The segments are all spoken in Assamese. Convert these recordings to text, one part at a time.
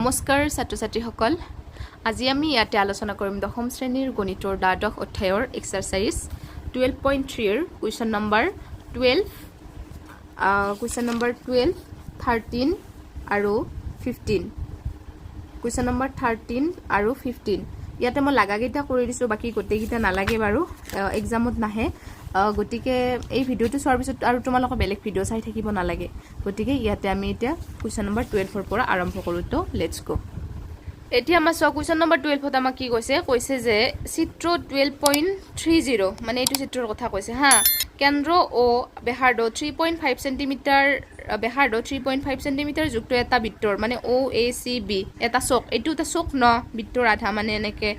নমস্কাৰ ছাত্ৰ ছাত্ৰীসকল আজি আমি ইয়াতে আলোচনা কৰিম দশম শ্ৰেণীৰ গণিতৰ দ্বাদশ অধ্যায়ৰ এক্সাৰসাইজ 12.3 এৰ কুৱেশ্যন নম্বৰ 12 13 আৰু 15 কুৱেশ্যন নম্বৰ 13 আৰু 15 ইয়াতে মই লাগাগিটা কৰি দিছো বাকি গোটেইগিটা নালাগে বাৰু এক্সামত নাহে গটিকে এই ভিডিওটো চোৱাৰ পিছত আৰু তোমালোকে বেলেগ ভিডিও চাই থাকিব নালাগে গটিকে ইয়াতে আমি এতিয়া কুৱেশ্যন নম্বৰ 12 ৰ পৰা আৰম্ভ কৰো তো লেটস গো এতিয়া আমাৰ কুৱেশ্যন নম্বৰ 12 ত আমাক কি কৈছে যে চিত্ৰ 12.30 মানে এইটো চিত্ৰৰ কথা কৈছে হা কেন্দ্ৰ ও বেহাৰ্ড 3.5 cm বেহাৰ্ড 3.5 cm যুক্ত এটা বৃত্তৰ মানে OACB এটা চক এইটো এটা চক ন বৃত্তৰ আধা মানে এনেকে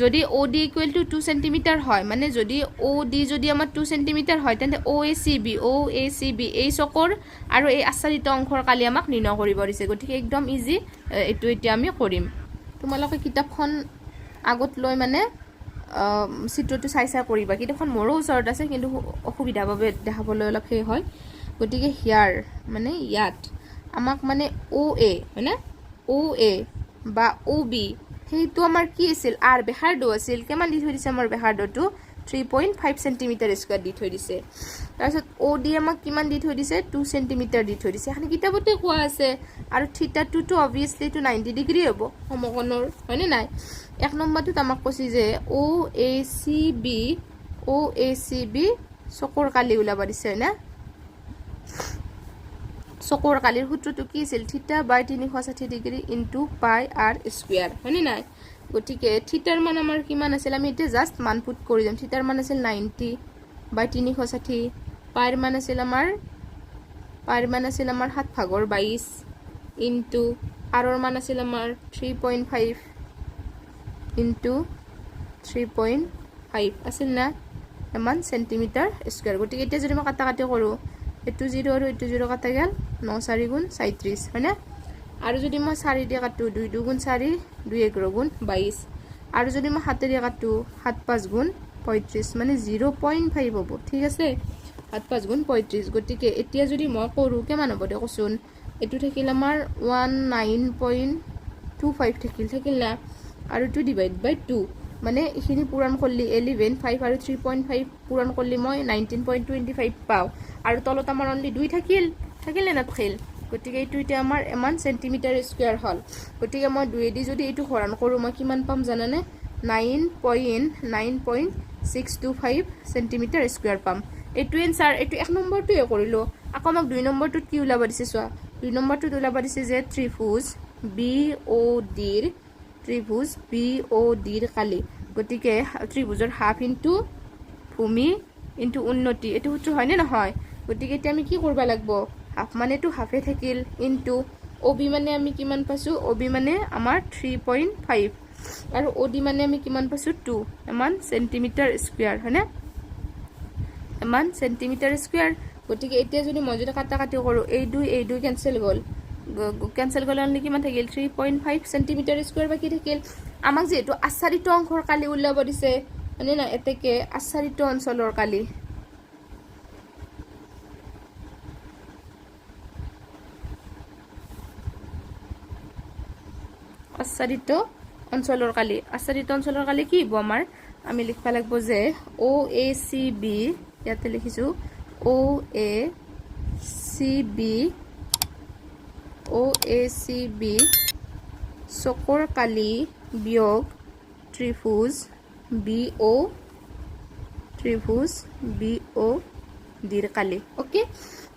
যদি OD = 2 cm হয় মানে যদি OD যদি আমাৰ 2 cm হয় তেন্তে OACB এই চকৰ আৰু এই আচ্ছাদিত অংশৰ কালি আমাক নিৰ্ণয় কৰিব দিছে গতিকে একদম ইজি এটো এতিয়া আমি কৰিম তোমালোকে কিতাপখন আগত লৈ মানে চিত্ৰটো চাই কৰিবা কিতাপখন মোৰো ওচৰত আছে কিন্তু অসুবিধা বাবে দেখাবলৈ অলপ হে হয় গতিকে হিয়াৰ মানে ইয়াত আমাক মানে OA মানে OA বা OB হেইটো আমাৰ কি আছিল আৰ বেহাৰ্ড আছিল কিমান দি থৈ দিছে আমাৰ বেহাৰ্ডটো 3.5 cm স্কয়াৰ দি থৈ দিছে তাৰপিছত OD আমাক কিমান দি থৈ দিছে 2 cm দি থৈ দিছে এখন কিতাপতে কোৱা আছে আৰু থিটাটো তো obviously to 90 ডিগ্ৰী হ'ব সমকোণৰ হয়নে নাই এক নম্বৰটোত আমাক কৈছে যে OACB চকৰ কালি ওলাব দিছে না চকৰ কালিৰ সূত্ৰটো কি আছিল থিটা বাই 360 ডিগ্ৰী ইনটু পাই r স্কয়াৰ হয়নে নাই গটিকে থিটাৰ মান আমাৰ কিমান আছিল আমি এটা জাস্ট মান পুট কৰি যাম থিটাৰ মান আছিল 90 বাই 360 পাইৰ মান আছিল আমাৰ 7/22 ইনটু r ৰ মান আছিল আমাৰ 3.5 ইনটু 3.5 আছিল না এমান সেন্টিমিটাৰ স্কয়াৰ গটিকে এতিয়া যদি মই কাটাকাটি কৰো এটো 0 আৰু এটো 0 কাটা গেল 9 4 গুণ 37 হয়নে আৰু যদি মই 4 দিয়ে কাটো 2 2 গুণ 4 2 11 গুণ 22 আৰু যদি মই 7 দিয়ে কাটো 7 5 গুণ 35 মানে 0.5 হ'ব ঠিক আছে 7 5 গুণ 35 গটিকে এতিয়া যদি মই কৰো কিমান হ'ব দেখোন এটো থাকিল আমাৰ 19.25 থাকিল না আৰু 2 ডিভাইড বাই 2 মানে এখিনি পূৰণ কৰলি 11 5 আৰু 3.5 পূৰণ কৰলি মই 19.25 পাও আৰু তলত আমাৰ অনলি 2 থাকিল না থাকিল গটিকে এইটো এটা আমাৰ এমান সেন্টিমিটাৰ স্কয়াৰ হল গটিকে মই 2 দি যদি এইটো হৰণ কৰো মই কিমান পাম জানানে 9.625 সেন্টিমিটাৰ স্কয়াৰ পাম এইটো এনসাৰ এইটো এক নম্বৰটোৱে কৰিলো আকৌ আমাক 2 নম্বৰটোত কি ওলাব দিছে চোৱা 2 নম্বৰটোত ওলাব দিছে যে ত্ৰিভুজ BOD ৰ কালি গটিকে ত্ৰিভুজৰ হাফ ইনটু ভূমি ইনটু উন্নতি এটো সূত্ৰ হয় নে নহয় গটিকে এতিয়া আমি কি কৰিব লাগিব হাফ মানে তো হাফে থাকিল ইনটু OB মানে আমি কিমান পাছো OB মানে আমাৰ 3.5 আৰু OD মানে আমি কিমান পাছো 2 এমান সেন্টিমিটাৰ স্কয়াৰ হয়নে এমান সেন্টিমিটাৰ স্কয়াৰ গটিকে এতিয়া যদি মই যদি কাটাকাটি কৰো এই দুই কেনসেল গল অনলি কিমান থাকিল 3.5 সেন্টিমিটাৰ স্কয়াৰ বাকি থাকিল আমাক যেটো আচ্ছাদিত অংশৰ কালি উলাব দিছে মানে না এতেকে আচ্ছাদিত অঞ্চলৰ কালি আচ্ছাদিত অঞ্চলৰ কালি কি হ'ব আমাৰ আমি লিখবা লাগিব যে OACB ইয়াতে লিখিছো OACB চকৰ কালি বিয়োগ ত্ৰিভুজ BOD ৰ কালি ওকে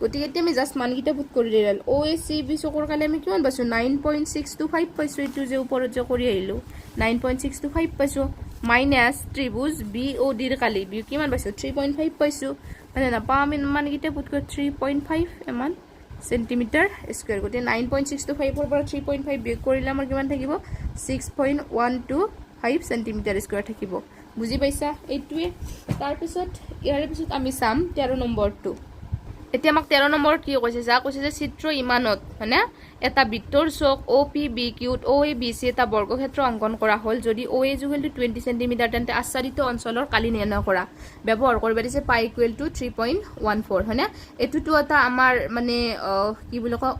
গতিকে এতিয়া আমি জাস্ট মানকিটা পুট কৰি দিলাল OACB চকৰ কালি আমি কিমান পাইছো 9.625 পাইছো এটো যে ওপৰত যে কৰি আহিলো 9.625 পাইছো মাইনাস ত্ৰিভুজ BOD ৰ কালি কিমান পাইছো 3.5 পাইছো মানে না পাম মানকিটা পুট কৰি 3.5 এমান সেন্টিমিটাৰ স্কয়াৰ গতে 9.625 ৰ পৰা 3.5 বিয়োগ কৰিলে আমাৰ কিমান থাকিব 6.125 সেন্টিমিটাৰ স্কয়াৰ থাকিব বুজি পাইছা এইটোৱে তাৰ পিছত ইয়াৰ পিছত আমি চাম 13 নম্বৰটো এতিয়া আমাক 13 নম্বৰত কি কৈছে যা কৈছে যে চিত্ৰ ইমানত হয়নে এটা বৃত্তৰ চক OPBQ OABC এটা বৰ্গক্ষেত্ৰ অংকন কৰা হ'ল যদি OA = 20 cm তেন্তে আচ্ছাদিত অঞ্চলৰ কালি নিৰ্ণয় কৰা ব্যৱহাৰ কৰিব দিছে পাই = 3.14 হয়নে এটুটো এটা আমাৰ মানে কি বুলি কয়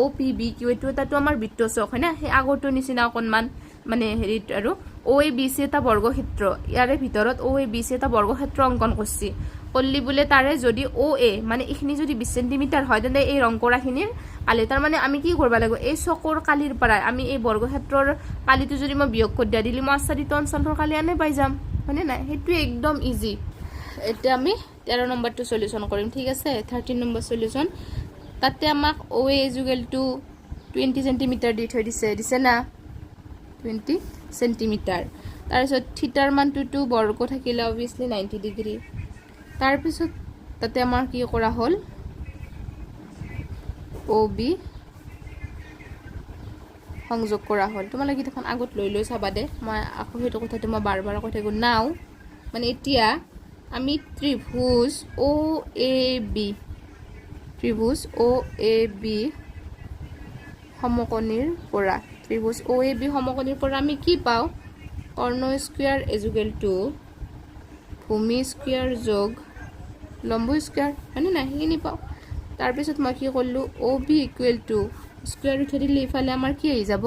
OPBQ এটু এটাটো আমাৰ বৃত্তৰ চক হয়নে হে আগৰটো নিচিনা অকনমান মানে হেৰিত আৰু OABC এটা বৰ্গক্ষেত্ৰ ইয়াৰে ভিতৰত OABC এটা বৰ্গক্ষেত্ৰ অংকন কৰিছি কল্লি বুলে তাৰে যদি OA মানে ইখিনি যদি 20 cm হয় তেন্তে এই ৰং কৰাখিনিৰ কালি তাৰ মানে আমি কি কৰিব লাগিব এই চকৰ কালিৰ পৰা আমি এই বৰ্গক্ষেত্ৰৰ কালিটো যদি মই বিয়োগ কৰি দিলি মই আচ্ছাদিত অঞ্চলৰ কালি আনে পাই যাম মানে নাই হেতু একদম ইজি এটা আমি 13 নম্বৰটো সলিউশন কৰিম ঠিক আছে 13 নম্বৰ সলিউশন তাতে আমাক OA = 20 cm দি থৈ দিছে না 20 cm তাৰপিছত থিটাৰ মানটো বৰ্গ থাকিলে obviously 90 ডিগ্ৰী তাৰপিছত তাতে আমাৰ কি কৰা হ'ল OB সংযোগ কৰা হ'ল তোমালোকে দেখোন আগত লৈ চাবা দে মই আকৌ হেতু কথাটো মই বাৰ কৈ থাকো নাও মানে এতিয়া আমি ত্ৰিভুজ OAB সমকোণীৰ পৰা ত্ৰিভুজ OAB সমকোণীৰ পৰা আমি কি পাও কৰ্ণ স্কয়াৰ = ভূমি স্কয়াৰ যোগ লম্ব স্কয়াৰ মানে নাই হিনি পাও তাৰ পিছত মই কি কৰিলো OB = স্কয়াৰ উঠে দিলে ইফালে আমাৰ কি হৈ যাব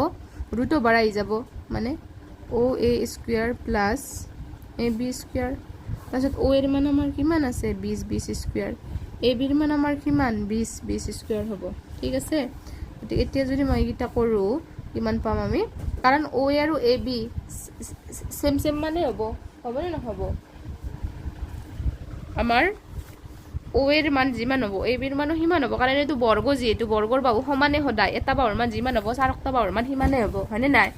ৰুট ওভাৰ আহি যাব মানে OA square plus AB square তাৰপিছত O এৰ মান আমাৰ কিমান আছে 20 স্কয়াৰ AB এৰ মান আমাৰ কিমান 20 স্কয়াৰ হ'ব ঠিক আছে এতিয়া যদি মই এটা কৰো কিমান পাম আমি কাৰণ OA আৰু AB সেম মানে হ'ব নে নহব আমাৰ O এৰ মান যিমান হ'ব AB এৰ মানো হিমান হ'ব কাৰণ এটো বৰ্গ যেটো বৰ্গৰ বাহু সমানে সদায় এটা বাহুৰ মান যিমান হ'ব চাৰকটা বাহুৰ মান হিমানে হ'ব হয়নে নাই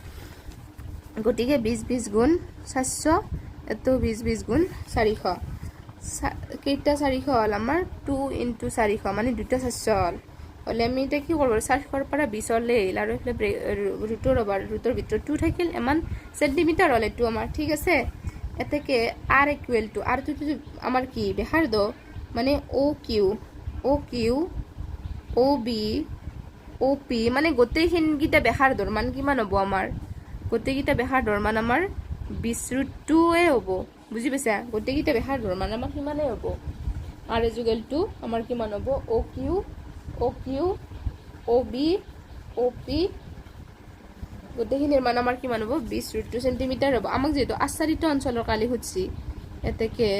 গতিকে 20 গুণ 400 এটো 20 গুণ 400 কেইটা 400 হল আমাৰ 2 * 400 মানে দুটা 400 হল হলে আমি এটা কি করব 400 পৰা 20 হলে আৰু ৰুটৰ ভিতৰত 2 থাকিল এমান সেন্টিমিটাৰ হলে এটো আমাৰ ঠিক আছে এতেকে r = r টো আমাৰ কি ব্যাসাৰ্ধ মানে OQ OB OP মানে গোটেইখিন গিটা ব্যাসাৰ্ধৰ মান কিমান হ'ব আমাৰ গোটেইগিটা ব্যাসাৰ্ধৰ মান আমাৰ 20√2 এ হ'ব বুজি পাইছা গোটেইগিটা ব্যাসাৰ্ধৰ মান আমাৰ কিমানে হ'ব r = আমাৰ কিমান হ'ব OQ OB OP গোটেইখিনিৰ মান আমাৰ কিমান হ'ব 20√2 সেন্টিমিটাৰ হ'ব আমাক যেটো আচ্ছাদিত অঞ্চলৰ কালি খুঁজছি এতেকে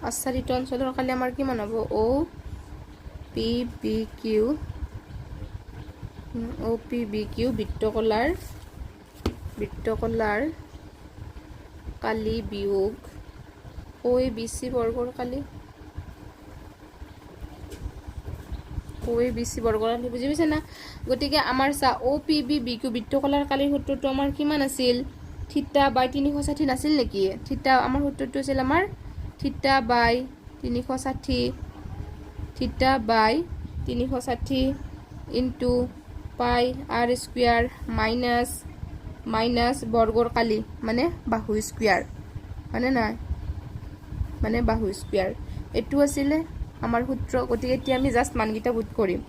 আচ্ছাদিত অঞ্চলৰ কালি আমাৰ কিমান হ'ব OPBQ বৃত্তকলাৰ কালি বিয়োগ OABC বৰ্গৰ কালি বুজি পাইছা না গতিকে আমাৰ চা OPBQ বৃত্তকলাৰ কালিৰ সূত্ৰটো আমাৰ কিমান আছিল থিটা বাই 360 নাছিল নেকি থিটা আমাৰ সূত্ৰটো আছিল আমাৰ থিটা বাই 360 ইনটু পাই r স্কয়াৰ মাইনাস বৰ্গৰ কালি মানে বাহু স্কয়াৰ মানে নাই মানে বাহু স্কয়াৰ এটো আছিল আমাৰ সূত্ৰ গতিকে এতিয়া আমি জাস্ট মানগিটা পুট কৰিম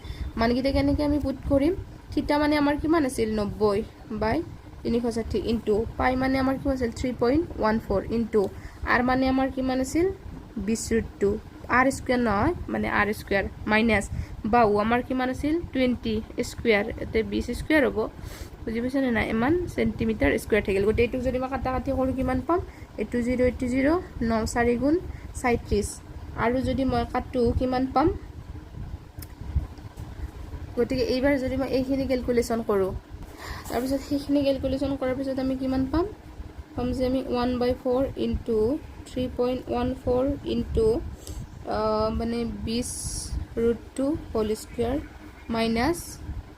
মানগিটা কেনেকৈ আমি পুট কৰিম থিটা মানে আমাৰ কিমান আছিল 90/360 ইনটু পাই মানে আমাৰ কি আছিল 3.14 ইনটু r মানে আমাৰ কিমান আছিল 20√2 r স্কয়াৰ নহয় মানে r স্কয়াৰ মাইনাস বাহু আমাৰ কিমান আছিল 20 স্কয়াৰ এতে 20 স্কয়াৰ হ'ব বুজি পাইছা না ইমান সেন্টিমিটাৰ স্কয়াৰ থাকিল গটে এটু যদি মই কাটাকাটি কৰো কিমান পাম এটু 0 এটু 0 9 4 গুণ 37 আৰু যদি মই কাটো কিমান পাম গতিকে এইবাৰ যদি মই এইখিনি ক্যালকুলেশন কৰো তাৰ পিছত সেইখিনি ক্যালকুলেশন কৰাৰ পিছত আমি কিমান পাম যে আমি 1/4 ইনটু 3.14 ইনটু মানে 20√2 whole square minus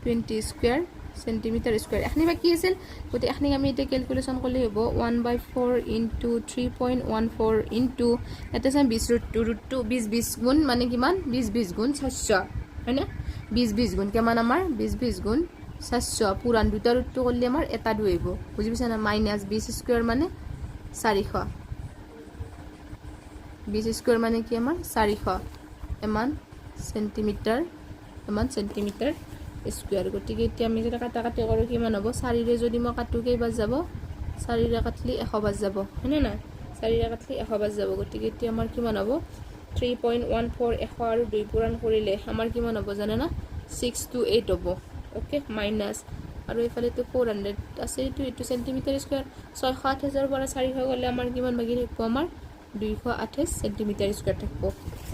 20 square centimetre square এখনি বাকি আছিল গতি এখনি আমি এটা ক্যালকুলেশন করলে হ'ব 1/4 ইনটু 3.14 ইনটু এটা আছে 20√2 20 গুণ মানে কিমান 20 গুণ 400 হয় না 20 গুণ কেমান আমাৰ 20 গুণ 400 পুৰাণ দুটা ৰুটটো কৰিলে আমাৰ এটা 2 আহিব বুজি পাইছা না মাইনাস 20 স্কয়াৰ মানে 400 20 স্কয়াৰ মানে কি আমাৰ 400 এমান সেন্টিমিটাৰ স্কয়াৰ গতিকে এতিয়া আমি যেটা কাটা কৰো কিমান হ'ব 4 ৰে যদি মই কাটো কেইবাৰ যাব 4 ৰে কাটলি 100 বাৰ যাব হয়নে না 4 ৰে কাটলি 100 বাৰ যাব গতিকে এতিয়া আমাৰ কিমান হ'ব 3.14 100 আৰু 2 পুৰাণ কৰিলে আমাৰ কিমান হ'ব জানা না 628 হ'ব ওকে মাইনাস আৰু এফালে তো 400 আছে এইটো সেন্টিমিটাৰ স্কয়াৰ 628 পৰা 400 গলে আমাৰ কিমান বাকি থাকিব আমাৰ 228 সেন্টিমিটাৰ স্কয়াৰ থাকিব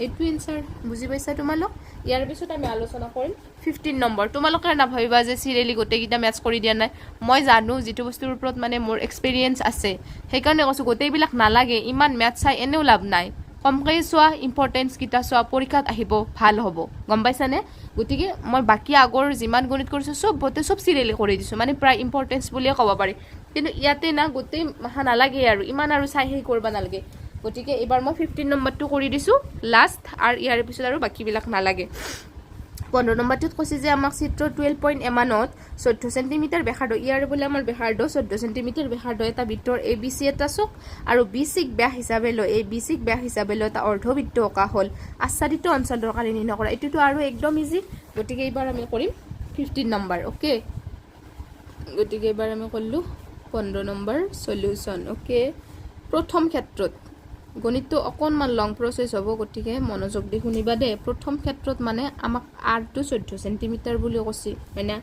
এইটো এনসাৰ বুজি পাইছা তোমালোক ইয়াৰ পিছত আমি আলোচনা কৰিম 15 নম্বৰ তোমালোকে না ভাবিবা যে সিৰিয়েলি গোটেইকিটা ম্যাচ কৰি দিয়া নাই মই জানো যেটো বস্তুৰ ওপৰত মানে মোৰ এক্সপেৰিয়েন্স আছে সেই কাৰণে কৈছো গোটেইবিলাক নালাগে ইমান ম্যাথ চাই এনেও লাভ নাই কমকৈ চোৱা ইম্পৰ্টেন্স কিটা চোৱা পৰীক্ষাত আহিব ভাল হ'ব গম পাইছানে গতিকে মই বাকি আগৰ যিমান গণিত কৰিছো সব সিৰিয়েলি কৰি দিছো মানে প্ৰায় ইম্পৰ্টেন্স বুলিয়ে ক'ব পাৰি কিন্তু ইয়াতে না গোটেই মাহা নালাগে আৰু ইমান আৰু চাই হেই কৰবা নালাগে গতিকে এবাৰ মই 15 নম্বৰটো কৰি দিছো লাষ্ট আৰু ইয়াৰ পিছত আৰু বাকি বিলাক নালাগে 15 নম্বৰটোত কৈছে যে আমাক চিত্ৰ 12 পইণ্ট এমানত 14 সেন্টিমিটাৰ ব্যাসাৰ্ধ ইয়াৰ বলে আমাৰ ব্যাসাৰ্ধ 14 সেন্টিমিটাৰ ব্যাসাৰ্ধ এটা বৃত্তৰ ABC এটা চক আৰু BC ব্যাস হিচাপে লৈ এই BC ব্যাস হিচাপে লৈ এটা অৰ্ধবৃত্ত অকা হল আচ্ছাদিত অঞ্চলৰ কালি নিৰ্ণয় কৰা এটোটো আৰু একদম ইজি গতিকে এবাৰ আমি কৰিম 15 নম্বৰ ওকে গতিকে এবাৰ আমি কৰিলো 15 নম্বৰ সলিউশন ওকে প্ৰথম ক্ষেত্ৰত গণিতটো অকনমান লং প্ৰসেস হ'ব গতিকে মনোযোগ দি শুনিবা দে প্ৰথম ক্ষেত্ৰত মানে আমাক r টো 14 সেন্টিমিটাৰ বুলি কৈছি হয়না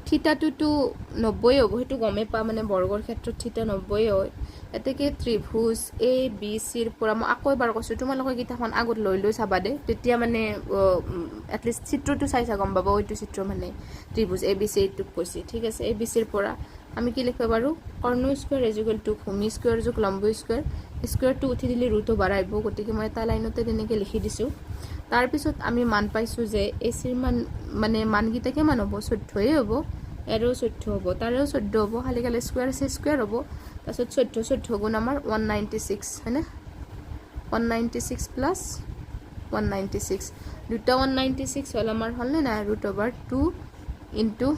থিতাটো 90 হ'ব হেতু গমে পা মানে বৰ্গৰ ক্ষেত্ৰত থিতা 90 হয় এতেকে ত্ৰিভুজ ABC ৰ পৰা মই আকৌ এবাৰ কৈছো তোমালোকে কিতাখন আগত লৈ চাবা দে তেতিয়া মানে এট লিষ্ট চিত্ৰটো চাইছা গম পাবা ওইটো চিত্ৰ মানে ত্ৰিভুজ ABC টো কৈছি ঠিক আছে ABC ৰ পৰা আমি কি লিখব পাৰো কৰ্ণ স্কয়াৰ = ভূমি স্কয়াৰ যোগ লম্ব স্কয়াৰ স্কয়াৰটো উঠি দিলে ৰুটটো বাঢ়াইব গতিকে মই এটা লাইনতে তেনেকে লিখি দিছো তাৰ পিছত আমি মান পাইছো যে AC ৰ মান মানে মানগিটা কিমান হ'ব 14 হ'ব এৰো 14 হ'ব তাৰেও 14 হ'ব খালি খালি স্কয়াৰ আছে স্কয়াৰ হ'ব তাৰপিছত 14 গুণ আমাৰ 196 হয়নে 196 প্লাস 196 দুটা 196 হল আমাৰ হল না √2 ইনটু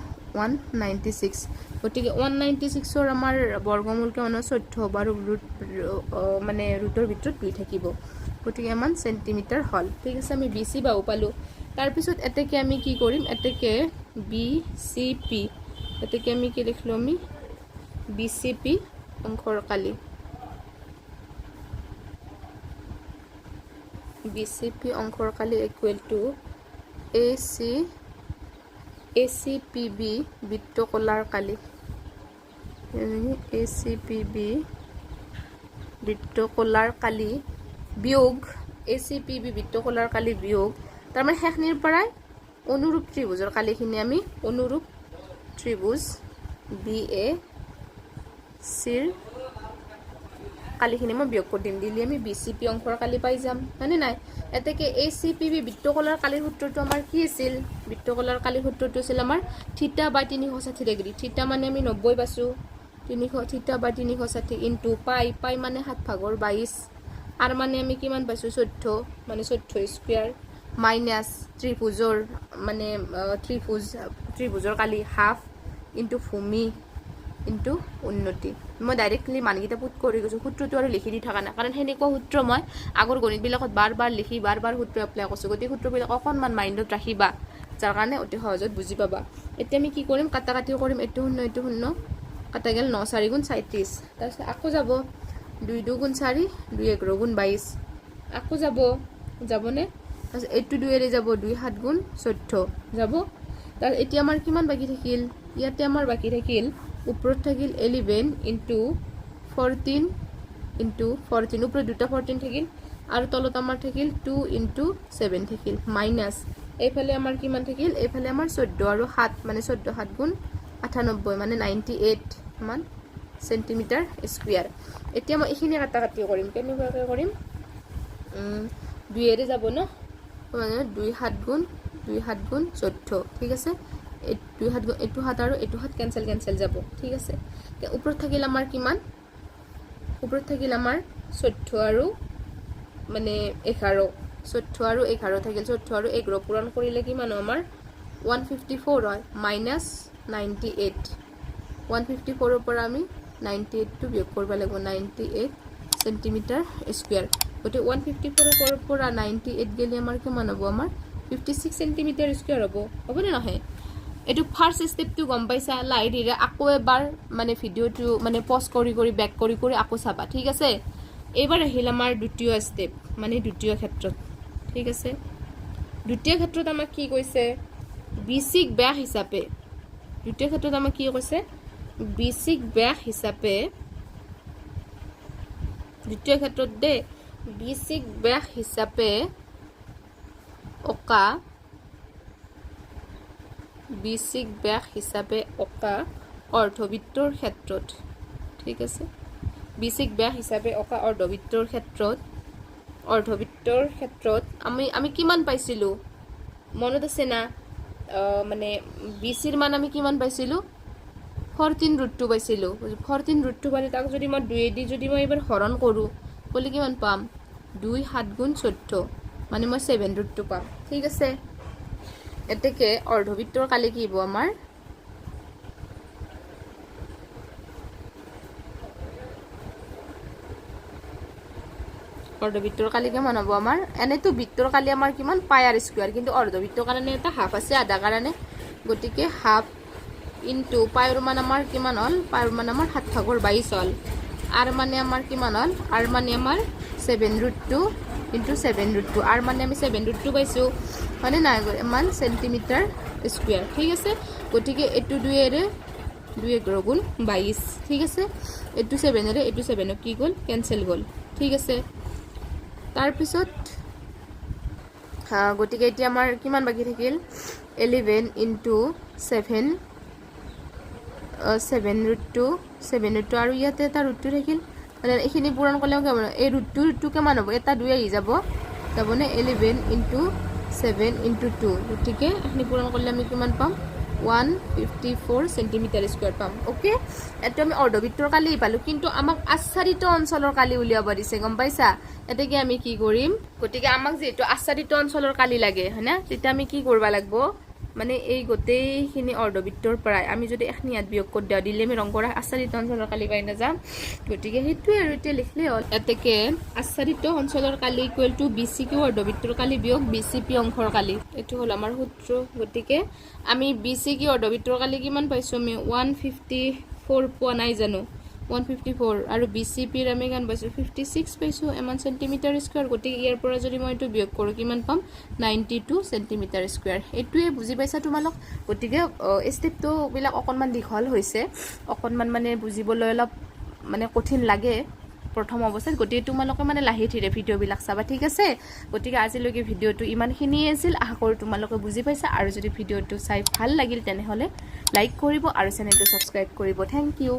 196 গতিকে 196 ৰ আমাৰ বৰ্গমূল কিমান 14 হ'ব আৰু মানে ৰুটৰ ভিতৰত 2 থাকিব গতিকে মান সেন্টিমিটাৰ হল ঠিক আছে আমি BC বাও পালো তাৰ পিছত এতেকে আমি কি কৰিম এতেকে BCP এতেকে আমি কি লিখলো আমি BCP অংকৰ কালি BCP অংকৰ কালি ইকুৱেল টু ACPB বৃত্তকলাৰ কালি ACPB বৃত্তকলাৰ কালি বিয়োগ ACPB বৃত্তকলাৰ কালি বিয়োগ তাৰ মানে হেখনিৰ পৰাই অনুৰূপ ত্ৰিভুজৰ কালিখিনি আমি অনুৰূপ ত্ৰিভুজ BAC ৰ কালিখিনি মই বিয়োগ কৰি দিম দিলি আমি BCP অংকৰ কালি পাই যাম হয়নে নাই এতেকে ACPB বৃত্তকলাৰ কালিৰ সূত্ৰটো আমাৰ কি আছিল বৃত্তকলাৰ কালিৰ সূত্ৰটো আছিল আমাৰ থিটা বাই 360 ডিগ্ৰী থিটা মানে আমি 90 পাছো 300 থিটা বাই 360 ইনটু পাই মানে 7 ভাগৰ 22 আৰ মানে আমি কিমান পাইছো 14 মানে 14 স্কয়াৰ মাইনাস ত্ৰিভুজৰ মানে ত্ৰিভুজৰ কালি হাফ ইনটু ভূমি ইনটু উন্নতি মই ডাইৰেক্টলি মানগিটা পুট কৰি গৈছো সূত্ৰটো আৰু লিখি দি থাকা না কাৰণ হেনেকুৱা সূত্ৰ মই আগৰ গণিত বিলাকত বাৰ লিখি বাৰ সূত্ৰ এপ্লাই কৰিছো গতি সূত্ৰবিলাক অকনমান মাইন্ডত ৰাখিবা যাৰ কাৰণে অতি সহজত বুজি পাবা এতিয়া আমি কি কৰিম কাটাকাটি কৰিম এটো শূন্য কাটা গেল 9 4 গুণ 37 তাৰপিছত আকৌ যাব 2 2 গুণ 4 2 11 গুণ 22 আকৌ যাবনে তাৰপিছত এইটো 2 এৰে যাব 2 7 গুণ 14 যাব তাৰ এতিয়া আমাৰ কিমান বাকি থাকিল ইয়াতে আমাৰ বাকি থাকিল উপৰত থাকিল 11 ইনটু 14 ইনটু 14 উপৰত দুটা 14 থাকিল আৰু তলত আমাৰ থাকিল 2 ইনটু 7 থাকিল মাইনাস এইফালে আমাৰ কিমান থাকিল এইফালে আমাৰ 14 আৰু 7 মানে 14 7 গুণ 98 মানে 98 মান সেন্টিমিটাৰ স্কয়াৰ এতিয়া মই এখিনি কাটাকাটি কৰিম কেনেকৈ কৰিম 2 এৰে যাব ন মানে 2 7 গুণ 14 ঠিক আছে 2 7 গুণ এটো 7 আৰু এটো 7 কেনসেল যাব ঠিক আছে উপৰত থাকিল আমাৰ কিমান উপৰত থাকিল আমাৰ 14 আৰু মানে 11 14 আৰু 11 থাকিল 14 আৰু 11 পূৰণ কৰিলে কিমান আমাৰ 154 হয় মাইনাস 98 154 পৰা আমি 98 টো বিয়োগ কৰিব লাগিব 98 সেন্টিমিটাৰ স্কয়াৰ গতে 154 পৰা 98 গেলি আমাৰ কিমান হ'ব আমাৰ 56 সেন্টিমিটাৰ স্কয়াৰ হ'ব না নহয় এটু ফাৰ্স্ট স্টেপ টু গম পাইছা লাইডিৰে আকৌ এবাৰ মানে ভিডিওটো মানে পজ কৰি ব্যাক কৰি আকৌ চাবা ঠিক আছে এবাৰ আহিল আমাৰ দ্বিতীয় স্টেপ মানে দ্বিতীয় ক্ষেত্ৰত ঠিক আছে দ্বিতীয় ক্ষেত্ৰত আমাক কি কৈছে বেসিক ব্যাস হিচাপে দ্বিতীয় ক্ষেত্ৰত আমাক কি কৈছে বেসিক ব্যাস হিচাপে দ্বিতীয় ক্ষেত্ৰত দে বেসিক ব্যাস হিচাপে অকা বেসিক ব্যাস হিচাপে অকা অৰ্ধবৃত্তৰ ক্ষেত্ৰত ঠিক আছে বেসিক ব্যাস হিচাপে অকা অৰ্ধবৃত্তৰ ক্ষেত্ৰত আমি কিমান পাইছিলো মনত আছে না মানে বিসিৰ মান আমি কিমান পাইছিলো 14√2 পাইছিলো 14√2 পালে তাক যদি মই 2 দি যদি মই এবাৰ হৰণ কৰো বলি কিমান পাম 2 7 গুণ 14 মানে মই 7√2 পাম ঠিক আছে এতেকে অৰ্ধবৃত্তৰ কালি কি হ'ব আমাৰ অৰ্ধবৃত্তৰ কালি কিমান হ'ব আমাৰ এনেটো বৃত্তৰ কালি আমাৰ কিমান পাই r স্কয়াৰ কিন্তু অৰ্ধবৃত্তৰ কাৰণে এটা হাফ আছে আধা কাৰণে গতিকে হাফ ইনটু পাইৰ মান আমাৰ কিমান হল পাইৰ মান আমাৰ 7/22 হল r মানে আমাৰ কিমান হল r মানে আমাৰ 7√2 ইনটু 7√2 r মানে আমি 7√2 পাইছো মানে না মান সেন্টিমিটার স্কয়ার ঠিক আছে গতিকে এটু 2 এৰে 2 গুণ 22 ঠিক আছে এটু 7 এৰে এটু 7 কি গল ক্যান্সেল গল ঠিক আছে তাৰ পিছত গতিকে এতিয়া আমাৰ কিমান বাকি থাকিল 11 ইনটু 7 7√2 আৰু ইয়াতে এটা √2 থাকিল মানে এখিনি পূৰণ কৰিলে কেমন এই √2 কিমান হ'ব এটা 2 আহি যাব তাবনে 11 ইনটু 7 ইনটু 2 গতিকে এখিনি পূৰণ কৰিলে আমি কিমান পাম 154 সেন্টিমিটাৰ স্কয়াৰ পাম ওকে এটো আমি অৰ্ধবৃত্তৰ কালি পালো কিন্তু আমাক আচ্ছাদিত অঞ্চলৰ কালি উলিয়াব দিছে গম পাইছা এতেকে আমি কি কৰিম গতিকে আমাক যেটো আচ্ছাদিত অঞ্চলৰ কালি লাগে হয়না তেতিয়া আমি কি কৰবা লাগব মানে এই গোটেইখিনি অৰ্ধবৃত্তৰ পৰাই আমি যদি এখিনি ইয়াত বিয়োগ কৰি দিলে আমি ৰং কৰা আচ্ছাদিত অঞ্চলৰ কালি পাই না যাম গতিকে হেতুই আৰু এতিয়া লিখলে হল এতেকে আচ্ছাদিত অঞ্চলৰ কালি ইকুৱেল টু BCQ অৰ্ধবৃত্তৰ কালি বিয়োগ BCP অংশৰ কালি এটো হল আমাৰ সূত্ৰ গতিকে আমি BCQ অৰ্ধবৃত্তৰ কালি কিমান পাইছো আমি 154 পোৱা নাই জানো 154 আৰু BCP ৰ আমি কিমান পাইছো 56 পাইছো এমান সেন্টিমিটাৰ স্কয়াৰ গতিকে ইয়াৰ পৰা যদি মই এটো বিয়োগ কৰো কিমান পাম 92 সেন্টিমিটাৰ স্কয়াৰ এটোৱে বুজি পাইছা তোমালোক গতিকে স্টেপটো বিলাক অকনমান দীঘল হৈছে অকনমান মানে বুজিবলৈ অলপ মানে কঠিন লাগে প্ৰথম অৱস্থাত গতিকে তোমালোকে মানে লাহে ধীৰে ভিডিও বিলাক চাবা ঠিক আছে গতিকে আজিলৈকে ভিডিওটো ইমানখিনি আছিল আশা কৰো তোমালোকে বুজি পাইছা আৰু যদি ভিডিওটো চাই ভাল লাগিল তেনে হলে লাইক কৰিব আৰু চেনেলটো সাবস্ক্ৰাইব কৰিব থ্যাংক ইউ